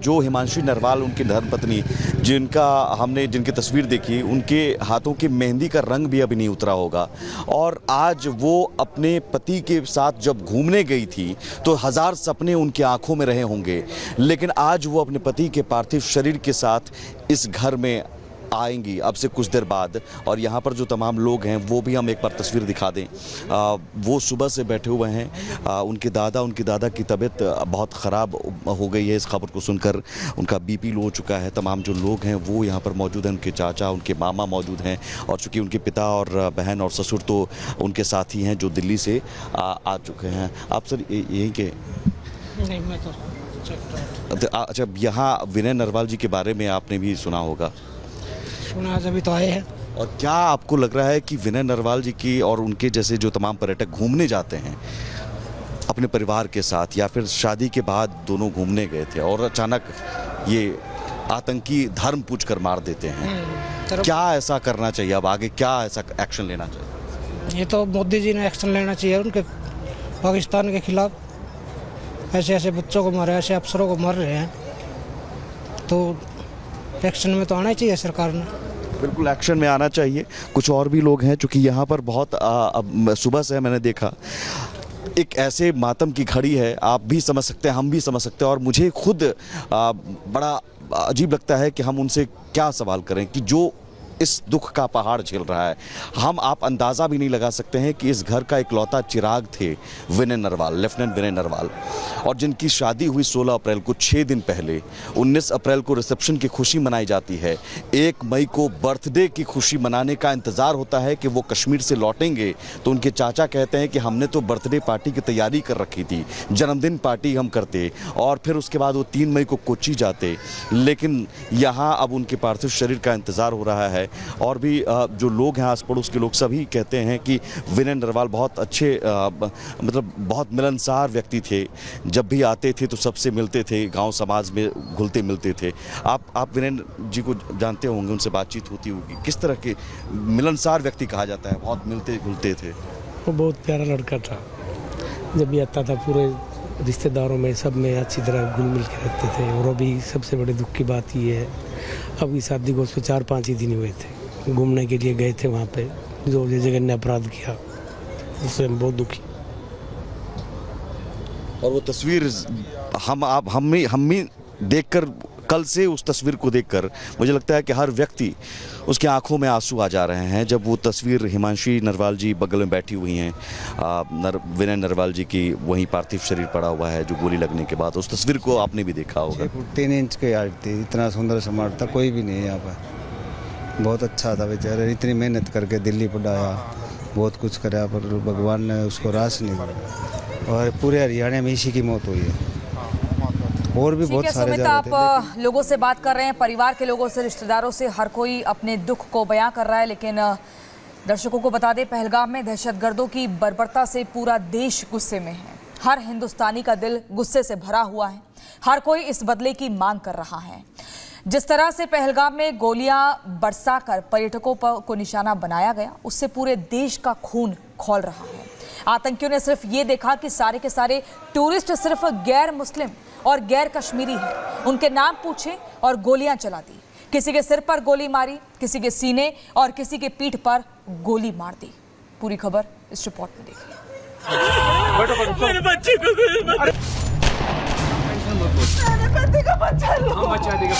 जो हिमांशी नरवाल उनकी धर्मपत्नी जिनकी तस्वीर देखी, उनके हाथों की मेहंदी का रंग भी अभी नहीं उतरा होगा। और आज वो अपने पति के साथ जब घूमने गई थी तो हजार सपने उनकी आंखों में रहे होंगे, लेकिन आज वो अपने पति के पार्थिव शरीर के साथ इस घर में आएंगी अब से कुछ देर बाद। और यहाँ पर जो तमाम लोग हैं वो भी हम एक बार तस्वीर दिखा दें। वो सुबह से बैठे हुए हैं। उनकी दादा की तबीयत बहुत ख़राब हो गई है। इस खबर को सुनकर उनका बीपी लो हो चुका है। तमाम जो लोग हैं वो यहाँ पर मौजूद हैं। उनके चाचा, उनके मामा मौजूद हैं। और चूँकि उनके पिता और बहन और ससुर तो उनके साथी हैं जो दिल्ली से आ चुके हैं। आप सर यहीं के? नहीं, मैं तो अच्छा, यहाँ विनय नरवाल जी के बारे में आपने भी सुना होगा? सुना, जब तो आए हैं। और क्या आपको लग रहा है कि विनय नरवाल जी की और उनके जैसे जो तमाम पर्यटक घूमने जाते हैं अपने परिवार के साथ या फिर शादी के बाद दोनों घूमने गए थे और अचानक ये आतंकी धर्म पूछ कर मार देते हैं, क्या ऐसा करना चाहिए? अब आगे क्या ऐसा एक्शन लेना चाहिए? ये तो मोदी जी ने एक्शन लेना चाहिए उनके पाकिस्तान के खिलाफ। ऐसे बच्चों को मारे, ऐसे अफसरों को मार रहे हैं, तो एक्शन में तो आना ही चाहिए सरकार ने। बिल्कुल एक्शन में आना चाहिए। कुछ और भी लोग हैं चूँकि यहाँ पर बहुत सुबह से मैंने देखा एक ऐसे मातम की घड़ी है। आप भी समझ सकते हैं, हम भी समझ सकते हैं। और मुझे खुद बड़ा अजीब लगता है कि हम उनसे क्या सवाल करें कि जो इस दुख का पहाड़ झेल रहा है। आप अंदाज़ा भी नहीं लगा सकते हैं कि इस घर का इकलौता चिराग थे विनय नरवाल, लेफ्टिनेंट विनय नरवाल, और जिनकी शादी हुई 16 अप्रैल को। 6 दिन पहले 19 अप्रैल को रिसेप्शन की खुशी मनाई जाती है। 1 मई को बर्थडे की खुशी मनाने का इंतज़ार होता है कि वो कश्मीर से लौटेंगे तो उनके चाचा कहते हैं कि हमने तो बर्थडे पार्टी की तैयारी कर रखी थी, जन्मदिन पार्टी हम करते, और फिर उसके बाद वो 3 मई को कोच्चि जाते। लेकिन यहाँ अब उनके पार्थिव शरीर का इंतज़ार हो रहा है। और भी जो लोग हैं, आस पड़ोस के लोग, सभी कहते हैं कि विनय नरवाल बहुत अच्छे मतलब बहुत मिलनसार व्यक्ति थे। जब भी आते थे तो सबसे मिलते थे, गांव समाज में घुलते मिलते थे। आप विनय जी को जानते होंगे, उनसे बातचीत होती होगी। किस तरह के मिलनसार व्यक्ति कहा जाता है? बहुत मिलते घुलते थे। वो बहुत प्यारा लड़का था। जब भी आता था पूरे रिश्तेदारों में, सब में अच्छी तरह घुल मिल के रहते थे। और अभी सबसे बड़े दुख की बात ये है, अभी शादी को उसको 4-5 ही दिन हुए थे, घूमने के लिए गए थे वहाँ पे, जो जगह ने अपराध किया, उससे हम बहुत दुखी। और वो तस्वीर हम भी देखकर, कल से उस तस्वीर को देखकर मुझे लगता है कि हर व्यक्ति उसकी आंखों में आंसू आ जा रहे हैं। जब वो तस्वीर हिमांशी नरवाल जी बगल में बैठी हुई हैं, विनय नरवाल जी की वहीं पार्थिव शरीर पड़ा हुआ है जो गोली लगने के बाद, उस तस्वीर को आपने भी देखा होगा। 3 इंच की हाइट थी, इतना सुंदर समाट था, कोई भी नहीं है यहाँ पर। बहुत अच्छा था बेचारे, इतनी मेहनत करके दिल्ली पढ़ाया, बहुत कुछ कराया, पर भगवान ने उसको रास नहीं दिया। और पूरे हरियाणा में इसी की मौत हुई है। और भी बहुत सारे आप लोगों से बात कर रहे हैं, परिवार के लोगों से, रिश्तेदारों से, हर कोई अपने दुख को बयां कर रहा है। लेकिन दर्शकों को बता दें, पहलगाम में दहशतगर्दों की बर्बरता से पूरा देश गुस्से में है। हर हिंदुस्तानी का दिल गुस्से से भरा हुआ है। हर कोई इस बदले की मांग कर रहा है। जिस तरह से पहलगाम में गोलियां बरसाकर पर्यटकों को निशाना बनाया गया, उससे पूरे देश का खून खौल रहा है। आतंकियों ने सिर्फ ये देखा कि सारे के सारे टूरिस्ट सिर्फ गैर मुस्लिम और गैर कश्मीरी हैं, उनके नाम पूछे और गोलियां चला दी। किसी के सिर पर गोली मारी, किसी के सीने और किसी के पीठ पर गोली मार दी। पूरी खबर इस रिपोर्ट में देखिए। मेरे बच्चे को मेरे पति को बचा लो। हम बचा देंगे।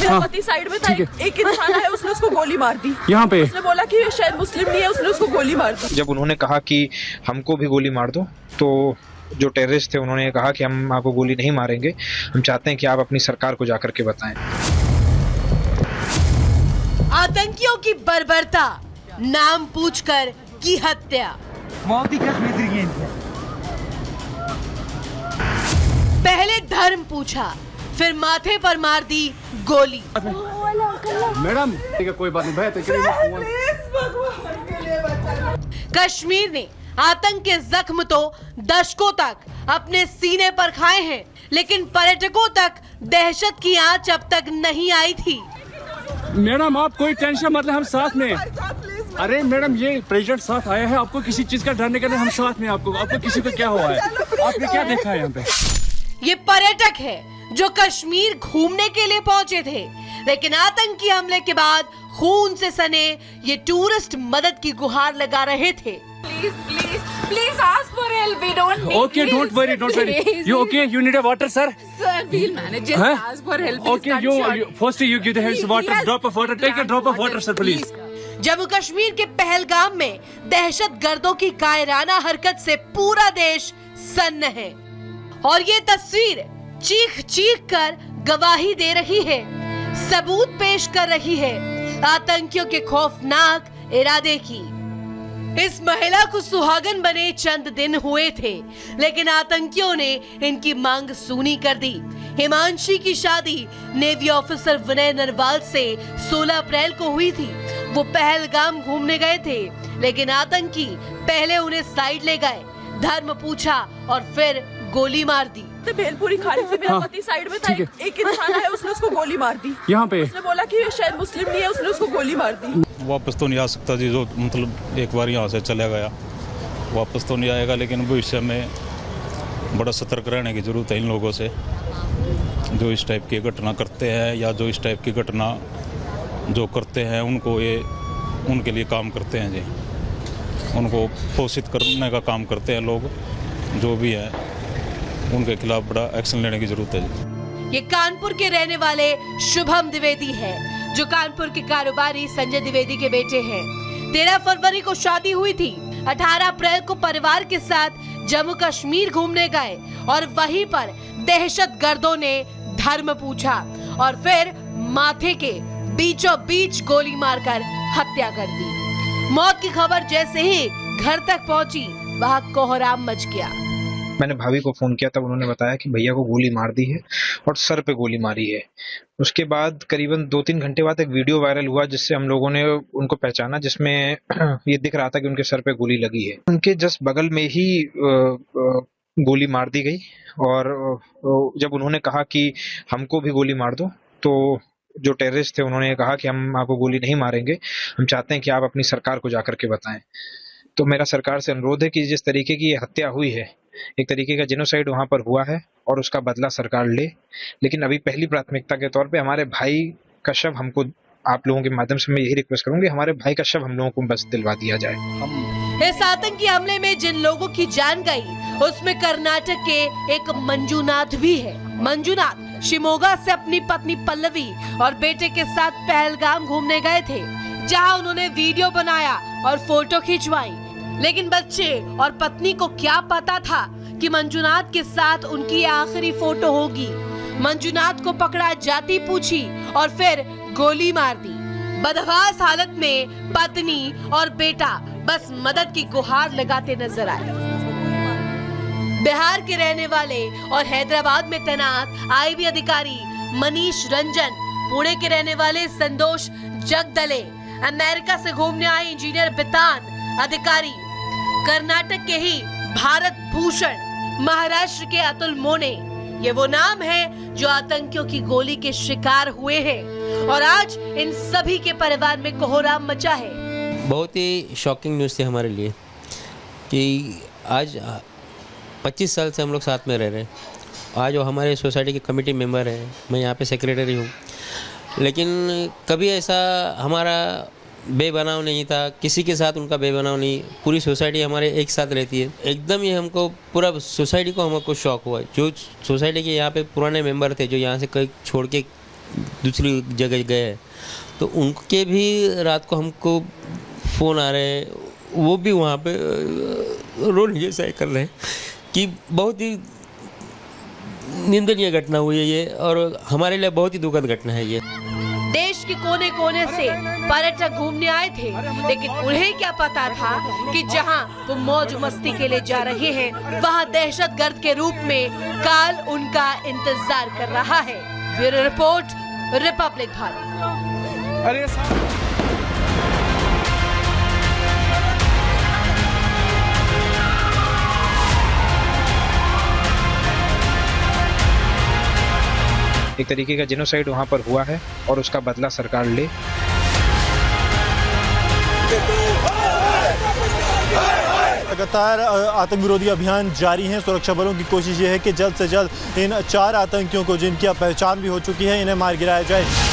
मेरा पति साइड में था, एक इंसान है, उसने उसको गोली मार दी यहाँ पे। उसने बोला कि शायद मुस्लिम नहीं है, उसने उसको गोली मार दी। जब उन्होंने कहा कि हमको भी गोली मार दो, तो जो टेररिस्ट थे उन्होंने कहा कि हम आपको गोली नहीं मारेंगे, हम चाहते हैं कि आप अपनी सरकार को जाकर के बताएं। आतंकियों की बर्बरता, नाम पूछकर की हत्या। पहले धर्म पूछा, फिर माथे पर मार दी गोली। मैडम कोई बात नहीं, कश्मीर ने आतंक के जख्म तो दशकों तक अपने सीने पर खाए हैं, लेकिन पर्यटकों तक दहशत की आंच अब तक नहीं आई थी। मैडम आप कोई टेंशन मत लें, हम साथ में। अरे मैडम, ये प्रेसिडेंट साथ आया है, आपको किसी चीज का डरने का नहीं, हम साथ में आपको किसी को क्या हुआ है, आपने क्या देखा है यहाँ पे? ये पर्यटक है जो कश्मीर घूमने के लिए पहुंचे थे, लेकिन आतंकी हमले के बाद खून से सने ये टूरिस्ट मदद की गुहार लगा रहे थे। Please ask for help. We don't need Okay, don't worry. You okay? You need a water, sir? Sir, we'll manage. Just ask for help. Okay, first you give the hands water, drop of water. Take a drop of water, sir, please. Jammu Kashmir के पहलगाम में दहशतगर्दों की कायराना हरकत से पूरा देश सन्न है और ये तस्वीर चीख चीख कर गवाही दे रही है, सबूत पेश कर रही है आतंकियों के खौफनाक इरादे की। इस महिला को सुहागन बने चंद दिन हुए थे, लेकिन आतंकियों ने इनकी मांग सूनी कर दी। हिमांशी की शादी नेवी ऑफिसर विनय नरवाल से 16 अप्रैल को हुई थी। वो पहलगाम घूमने गए थे, लेकिन आतंकी पहले उन्हें साइड ले गए, धर्म पूछा और फिर गोली मार दी। भेलपुरी खाड़ी से मेरा पति साइड में था, एक इंसान आया, उसने उसको गोली मार दी। यहाँ पे उसने बोला कि शायद मुस्लिम नहीं है, उसने उसको गोली मार दी। वापस तो नहीं आ सकता जी, जो मतलब एक बार यहाँ से चला गया वापस तो नहीं आएगा, लेकिन भविष्य में बड़ा सतर्क रहने की ज़रूरत है इन लोगों से जो इस टाइप की घटना करते हैं या जो इस टाइप की घटना जो करते हैं उनको ये उनके लिए काम करते हैं जी, उनको पोषित करने का काम करते हैं लोग जो भी है, उनके खिलाफ बड़ा एक्शन लेने की जरूरत है जी। ये कानपुर के रहने वाले शुभम द्विवेदी है जो कानपुर के कारोबारी संजय द्विवेदी के बेटे हैं। 13 फरवरी को शादी हुई थी। 18 अप्रैल को परिवार के साथ जम्मू कश्मीर घूमने गए और वहीं पर दहशतगर्दों ने धर्म पूछा और फिर माथे के बीचों बीच गोली मारकर हत्या कर दी। मौत की खबर जैसे ही घर तक पहुंची, वहां कोहराम मच गया। मैंने भाभी को फोन किया, तब उन्होंने बताया कि भैया को गोली मार दी है और सर पे गोली मारी है। उसके बाद करीबन 2-3 घंटे बाद एक वीडियो वायरल हुआ जिससे हम लोगों ने उनको पहचाना, जिसमें ये दिख रहा था कि उनके सर पे गोली लगी है। उनके जस्ट बगल में ही गोली मार दी गई और जब उन्होंने कहा कि हमको भी गोली मार दो, तो जो टेररिस्ट थे उन्होंने कहा कि हम आपको गोली नहीं मारेंगे, हम चाहते हैं कि आप अपनी सरकार को जाकर के बताएं। तो मेरा सरकार से अनुरोध है कि जिस तरीके की ये हत्या हुई है, एक तरीके का जेनोसाइड वहां पर हुआ है और उसका बदला सरकार ले, लेकिन अभी पहली प्राथमिकता के तौर पे हमारे भाई का शव हमको, आप लोगों के माध्यम से मैं यही रिक्वेस्ट करूंगी, हमारे भाई का शव हम लोगों को बस दिलवा दिया जाए। इस आतंकी हमले में जिन लोगों की जान गई उसमें कर्नाटक के एक मंजूनाथ भी है। मंजूनाथ शिमोगा से अपनी पत्नी पल्लवी और बेटे के साथ पहलगाम घूमने गए थे, जहां उन्होंने वीडियो बनाया और फोटो खिंचवाई। लेकिन बच्चे और पत्नी को क्या पता था कि मंजूनाथ के साथ उनकी आखिरी फोटो होगी। मंजूनाथ को पकड़ा, जाति पूछी और फिर गोली मार दी। बदहवास हालत में पत्नी और बेटा बस मदद की गुहार लगाते नजर आए। बिहार के रहने वाले और हैदराबाद में तैनात आईबी अधिकारी मनीष रंजन, पुणे के रहने वाले संतोष जगदले, अमेरिका से घूमने आए इंजीनियर बितान अधिकारी, कर्नाटक के ही भारत भूषण, महाराष्ट्र के अतुल मोने, ये वो नाम है जो आतंकियों की गोली के शिकार हुए हैं और आज इन सभी के परिवार में कोहराम मचा है। बहुत ही शॉकिंग न्यूज़ थी हमारे लिए कि आज 25 साल से हम लोग साथ में रह रहे हैं। आज वो हमारे सोसाइटी के कमेटी मेंबर हैं, मैं यहाँ पे सेक्रेटरी हूँ, लेकिन कभी ऐसा हमारा बेबनाव नहीं था, किसी के साथ उनका बेबनाव नहीं। पूरी सोसाइटी हमारे एक साथ रहती है। एकदम ही हमको पूरा सोसाइटी को हमको शौक हुआ। जो सोसाइटी के यहाँ पे पुराने मेंबर थे जो यहाँ से कहीं छोड़ के दूसरी जगह गए, तो उनके भी रात को हमको फ़ोन आ रहे हैं, वो भी वहाँ पे रोने जैसा कर रहे हैं कि बहुत ही निंदनीय घटना हुई है ये, और हमारे लिए बहुत ही दुखद घटना है ये। देश के कोने कोने से पर्यटक घूमने आए थे, लेकिन उन्हें क्या पता था कि जहां वो मौज मस्ती के लिए जा रहे हैं, वहां दहशतगर्द के रूप में काल उनका इंतजार कर रहा है। Bureau report, Republic Bharat. एक तरीके का जेनोसाइड वहां पर हुआ है और उसका बदला सरकार ले। लगातार आतंक विरोधी अभियान जारी है। सुरक्षा बलों की कोशिश ये है कि जल्द से जल्द इन 4 आतंकियों को, जिनकी अब पहचान भी हो चुकी है, इन्हें मार गिराया जाए।